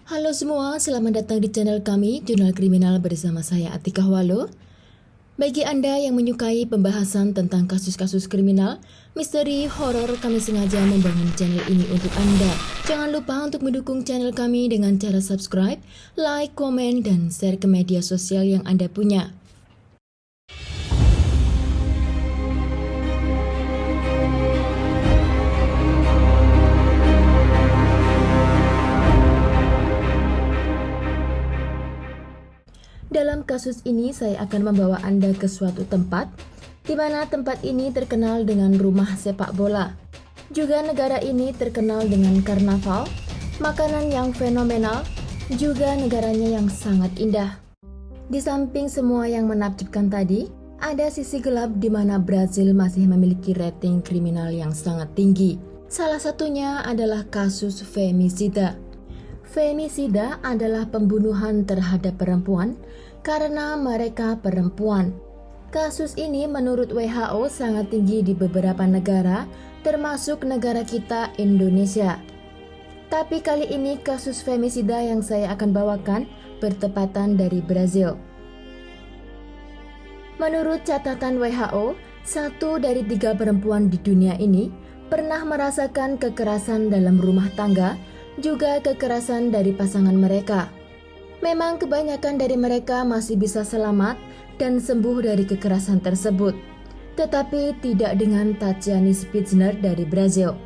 Halo semua, selamat datang di channel kami, Jurnal Kriminal bersama saya Atika Walo. Bagi Anda yang menyukai pembahasan tentang kasus-kasus kriminal, misteri, horor, kami sengaja membangun channel ini untuk Anda. Jangan lupa untuk mendukung channel kami dengan cara subscribe, like, komen, dan share ke media sosial yang Anda punya. Dalam kasus ini, saya akan membawa Anda ke suatu tempat, di mana tempat ini terkenal dengan rumah sepak bola. Juga negara ini terkenal dengan karnaval, makanan yang fenomenal, juga negaranya yang sangat indah. Di samping semua yang menakjubkan tadi, ada sisi gelap di mana Brazil masih memiliki rating kriminal yang sangat tinggi. Salah satunya adalah kasus femisida. Femisida adalah pembunuhan terhadap perempuan karena mereka perempuan. Kasus ini menurut WHO sangat tinggi di beberapa negara, termasuk negara kita Indonesia. Tapi kali ini kasus femisida yang saya akan bawakan bertepatan dari Brazil. Menurut catatan WHO, 1 dari 3 perempuan di dunia ini pernah merasakan kekerasan dalam rumah tangga, juga kekerasan dari pasangan mereka. Memang kebanyakan dari mereka masih bisa selamat dan sembuh dari kekerasan tersebut, tetapi tidak dengan Tatiana Spitzner dari Brazil.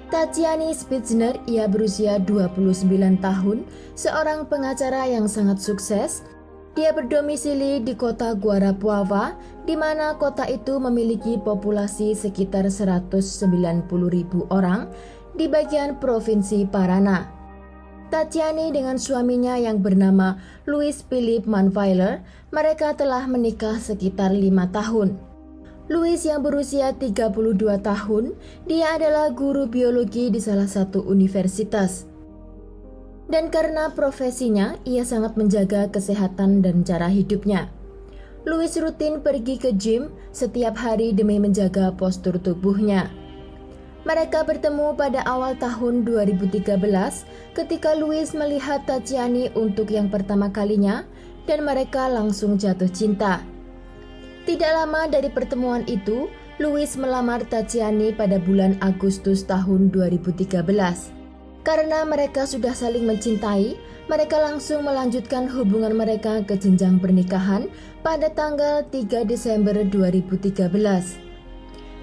Tatiana Spitzner, ia berusia 29 tahun, seorang pengacara yang sangat sukses. Dia berdomisili di kota Guarapuava, di mana kota itu memiliki populasi sekitar 190.000 orang di bagian provinsi Paraná. Tatiana dengan suaminya yang bernama Luis Philip Manweiler, mereka telah menikah sekitar 5 tahun. Luis yang berusia 32 tahun, dia adalah guru biologi di salah satu universitas. Dan karena profesinya, ia sangat menjaga kesehatan dan cara hidupnya. Luis rutin pergi ke gym setiap hari demi menjaga postur tubuhnya. Mereka bertemu pada awal tahun 2013 ketika Luis melihat Tatiana untuk yang pertama kalinya dan mereka langsung jatuh cinta. Tidak lama dari pertemuan itu, Luis melamar Tatiana pada bulan Agustus tahun 2013. Karena mereka sudah saling mencintai, mereka langsung melanjutkan hubungan mereka ke jenjang pernikahan pada tanggal 3 Desember 2013.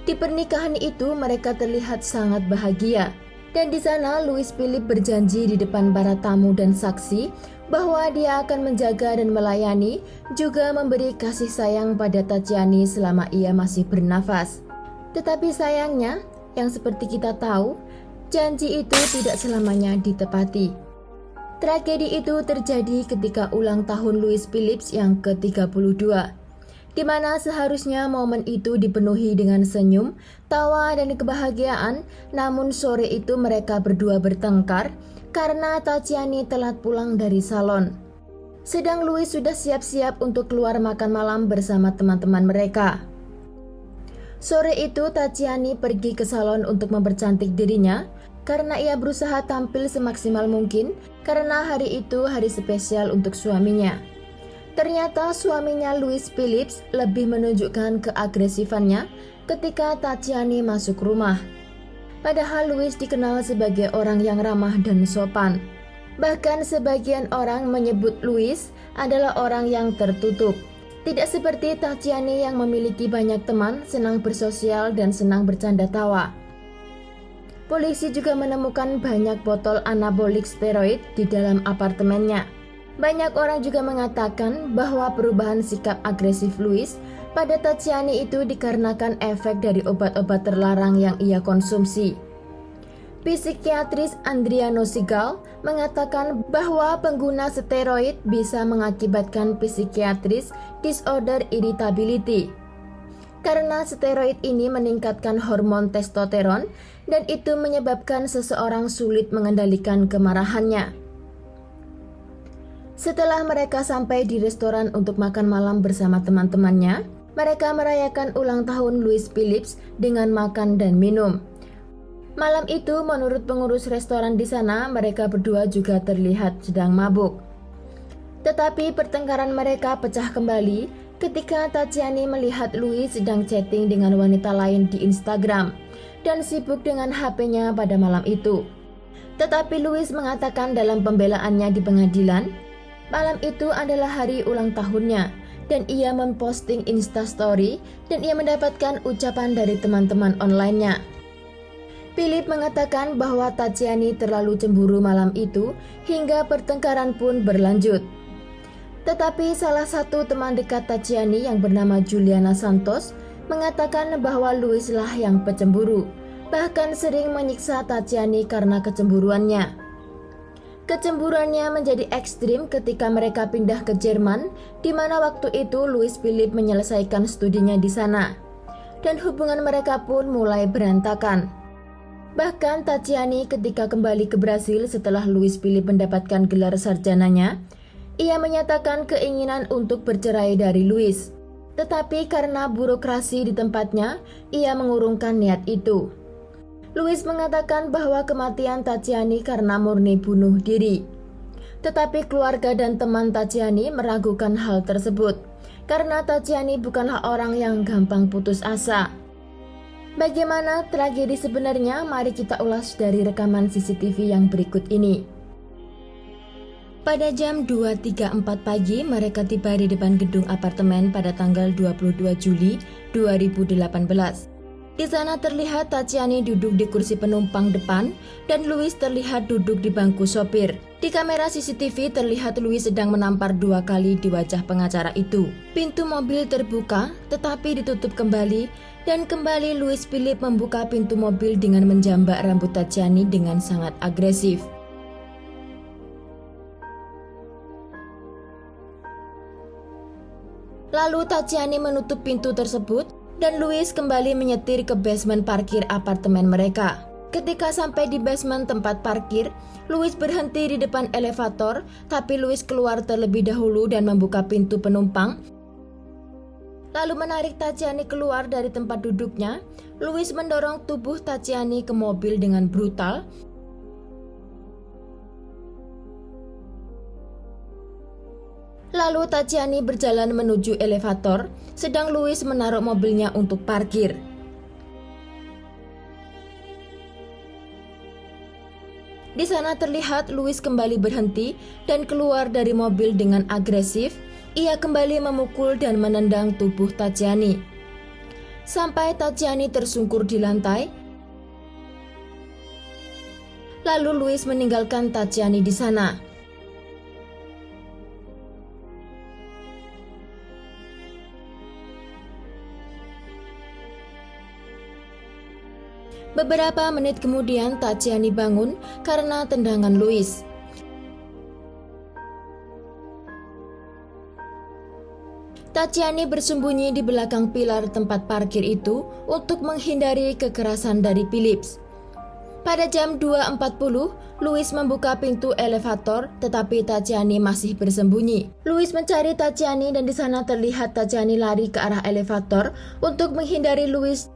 Di pernikahan itu mereka terlihat sangat bahagia, dan di sana Luis Philip berjanji di depan para tamu dan saksi bahwa dia akan menjaga dan melayani, juga memberi kasih sayang pada Tatiana selama ia masih bernafas. Tetapi sayangnya, yang seperti kita tahu, janji itu tidak selamanya ditepati. Tragedi itu terjadi ketika ulang tahun Luis Philip yang ke-32. Di mana seharusnya momen itu dipenuhi dengan senyum, tawa, dan kebahagiaan, namun sore itu mereka berdua bertengkar karena Tatiana telat pulang dari salon. Sedang Luis sudah siap-siap untuk keluar makan malam bersama teman-teman mereka. Sore itu Tatiana pergi ke salon untuk mempercantik dirinya karena ia berusaha tampil semaksimal mungkin karena hari itu hari spesial untuk suaminya. Ternyata suaminya Luis Philip lebih menunjukkan keagresifannya ketika Tatiana masuk rumah. Padahal Luis dikenal sebagai orang yang ramah dan sopan. Bahkan sebagian orang menyebut Luis adalah orang yang tertutup. Tidak seperti Tatiana yang memiliki banyak teman, senang bersosial, dan senang bercanda tawa. Polisi juga menemukan banyak botol anabolik steroid di dalam apartemennya. Banyak orang juga mengatakan bahwa perubahan sikap agresif Luis pada Tatiana itu dikarenakan efek dari obat-obat terlarang yang ia konsumsi. Psikiatris Adriano Sigal mengatakan bahwa pengguna steroid bisa mengakibatkan psikiatris disorder irritability. Karena steroid ini meningkatkan hormon testosteron dan itu menyebabkan seseorang sulit mengendalikan kemarahannya. Setelah mereka sampai di restoran untuk makan malam bersama teman-temannya, mereka merayakan ulang tahun Luis Philip dengan makan dan minum. Malam itu, menurut pengurus restoran di sana, mereka berdua juga terlihat sedang mabuk. Tetapi pertengkaran mereka pecah kembali ketika Tajiani melihat Louis sedang chatting dengan wanita lain di Instagram dan sibuk dengan HP-nya pada malam itu. Tetapi Louis mengatakan dalam pembelaannya di pengadilan, malam itu adalah hari ulang tahunnya dan ia memposting Instastory dan ia mendapatkan ucapan dari teman-teman online-nya. Philip mengatakan bahwa Tajiani terlalu cemburu malam itu hingga pertengkaran pun berlanjut. Tetapi salah satu teman dekat Tajiani yang bernama Juliana Santos mengatakan bahwa Louis lah yang pecemburu, bahkan sering menyiksa Tajiani karena kecemburuannya. Kecemburuannya menjadi ekstrim ketika mereka pindah ke Jerman, di mana waktu itu Louis Philip menyelesaikan studinya di sana, dan hubungan mereka pun mulai berantakan. Bahkan Tajiani ketika kembali ke Brasil setelah Louis Philip mendapatkan gelar sarjananya, ia menyatakan keinginan untuk bercerai dari Louis. Tetapi karena burokrasi di tempatnya, ia mengurungkan niat itu. Louis mengatakan bahwa kematian Tajiani karena murni bunuh diri. Tetapi keluarga dan teman Tajiani meragukan hal tersebut, karena Tajiani bukanlah orang yang gampang putus asa. Bagaimana tragedi sebenarnya? Mari kita ulas dari rekaman CCTV yang berikut ini. Pada jam 2.34 pagi, mereka tiba di depan gedung apartemen pada tanggal 22 Juli 2018. Di sana terlihat Tajiani duduk di kursi penumpang depan dan Louis terlihat duduk di bangku sopir. Di kamera CCTV terlihat Louis sedang menampar 2 kali di wajah pengacara itu. Pintu mobil terbuka tetapi ditutup kembali dan kembali Louis Philip membuka pintu mobil dengan menjambak rambut Tajiani dengan sangat agresif. Lalu Tajiani menutup pintu tersebut dan Louis kembali menyetir ke basement parkir apartemen mereka. Ketika sampai di basement tempat parkir, Louis berhenti di depan elevator, tapi Louis keluar terlebih dahulu dan membuka pintu penumpang. Lalu menarik Tajiani keluar dari tempat duduknya. Louis mendorong tubuh Tajiani ke mobil dengan brutal. Lalu Tajiani berjalan menuju elevator, sedang Louis menaruh mobilnya untuk parkir. Di sana terlihat Louis kembali berhenti dan keluar dari mobil dengan agresif. Ia kembali memukul dan menendang tubuh Tajiani sampai Tajiani tersungkur di lantai. Lalu Louis meninggalkan Tajiani di sana. Beberapa menit kemudian Tajiani bangun karena tendangan Louis. Tajiani bersembunyi di belakang pilar tempat parkir itu untuk menghindari kekerasan dari Philips. Pada jam 2.40, Louis membuka pintu elevator tetapi Tajiani masih bersembunyi. Louis mencari Tajiani dan di sana terlihat Tajiani lari ke arah elevator untuk menghindari Louis.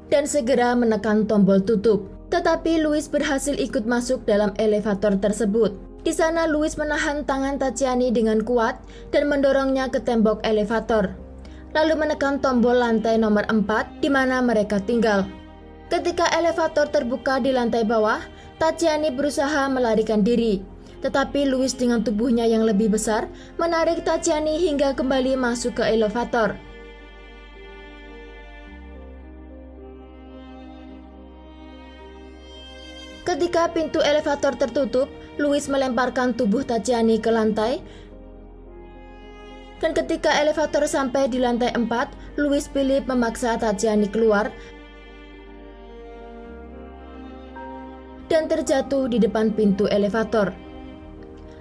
Dan segera menekan tombol tutup. Tetapi Louis berhasil ikut masuk dalam elevator tersebut. Di sana Louis menahan tangan Tajiani dengan kuat dan mendorongnya ke tembok elevator. Lalu menekan tombol lantai nomor 4 di mana mereka tinggal. Ketika elevator terbuka di lantai bawah, Tajiani berusaha melarikan diri. Tetapi Louis dengan tubuhnya yang lebih besar menarik Tajiani hingga kembali masuk ke elevator. Ketika pintu elevator tertutup, Louis melemparkan tubuh Tajiani ke lantai. Dan ketika elevator sampai di lantai 4, Louis Philip memaksa Tajiani keluar dan terjatuh di depan pintu elevator.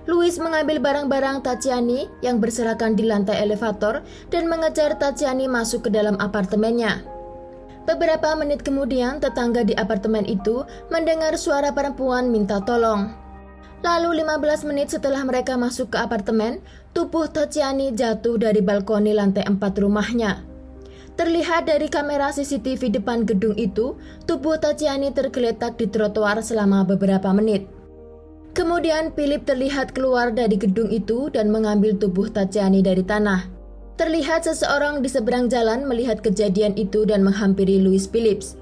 Louis mengambil barang-barang Tajiani yang berserakan di lantai elevator dan mengejar Tajiani masuk ke dalam apartemennya. Beberapa menit kemudian, tetangga di apartemen itu mendengar suara perempuan minta tolong. Lalu 15 menit setelah mereka masuk ke apartemen, tubuh Tajiani jatuh dari balkoni lantai 4 rumahnya. Terlihat dari kamera CCTV depan gedung itu, tubuh Tajiani tergeletak di trotoar selama beberapa menit. Kemudian Philip terlihat keluar dari gedung itu dan mengambil tubuh Tajiani dari tanah. Terlihat seseorang di seberang jalan melihat kejadian itu dan menghampiri Louis Phillips.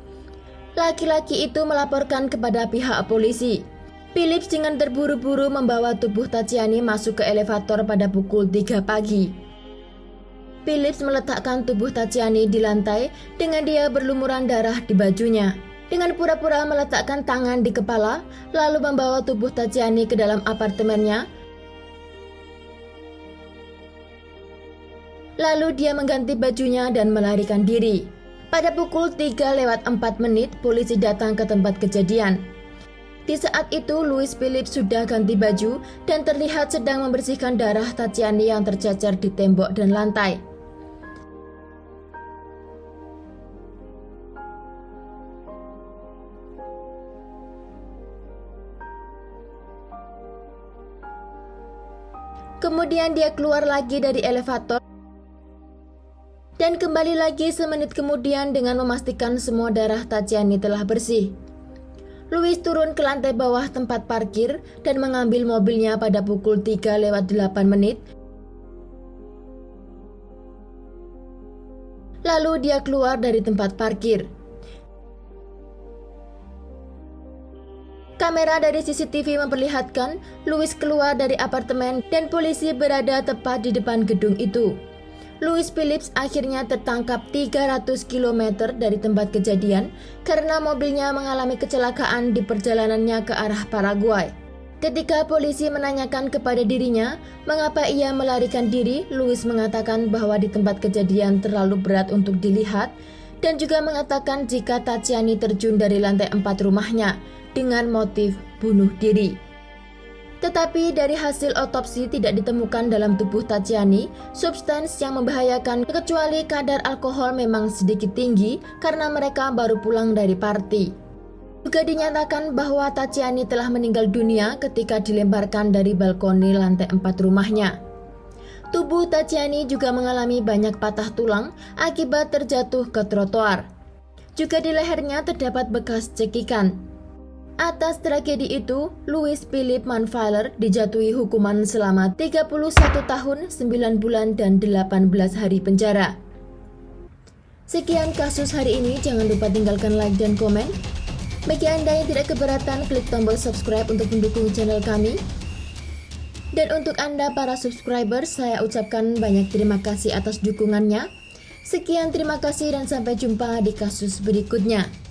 Laki-laki itu melaporkan kepada pihak polisi. Phillips dengan terburu-buru membawa tubuh Tajiani masuk ke elevator pada pukul 3 pagi. Phillips meletakkan tubuh Tajiani di lantai dengan dia berlumuran darah di bajunya. Dengan pura-pura meletakkan tangan di kepala, lalu membawa tubuh Tajiani ke dalam apartemennya. Lalu dia mengganti bajunya dan melarikan diri. Pada pukul 3:04, polisi datang ke tempat kejadian. Di saat itu, Louis Phillips sudah ganti baju dan terlihat sedang membersihkan darah Tajiani yang tercecer di tembok dan lantai. Kemudian dia keluar lagi dari elevator dan kembali lagi semenit kemudian dengan memastikan semua darah Tajiani telah bersih. Louis turun ke lantai bawah tempat parkir dan mengambil mobilnya pada pukul 3:08. Lalu dia keluar dari tempat parkir. Kamera dari CCTV memperlihatkan Louis keluar dari apartemen dan polisi berada tepat di depan gedung itu. Louis Phillips akhirnya tertangkap 300 km dari tempat kejadian karena mobilnya mengalami kecelakaan di perjalanannya ke arah Paraguay. Ketika polisi menanyakan kepada dirinya mengapa ia melarikan diri, Louis mengatakan bahwa di tempat kejadian terlalu berat untuk dilihat dan juga mengatakan jika Tajiani terjun dari lantai 4 rumahnya dengan motif bunuh diri. Tetapi dari hasil otopsi tidak ditemukan dalam tubuh Tajiani substans yang membahayakan kecuali kadar alkohol memang sedikit tinggi karena mereka baru pulang dari party. Juga dinyatakan bahwa Tajiani telah meninggal dunia ketika dilemparkan dari balkoni lantai 4 rumahnya. Tubuh Tajiani juga mengalami banyak patah tulang akibat terjatuh ke trotoar. Juga di lehernya terdapat bekas cekikan. Atas tragedi itu, Louis Philip Manfiler dijatuhi hukuman selama 31 tahun, 9 bulan, dan 18 hari penjara. Sekian kasus hari ini, jangan lupa tinggalkan like dan komen. Bagi Anda yang tidak keberatan, klik tombol subscribe untuk mendukung channel kami. Dan untuk Anda para subscriber, saya ucapkan banyak terima kasih atas dukungannya. Sekian terima kasih dan sampai jumpa di kasus berikutnya.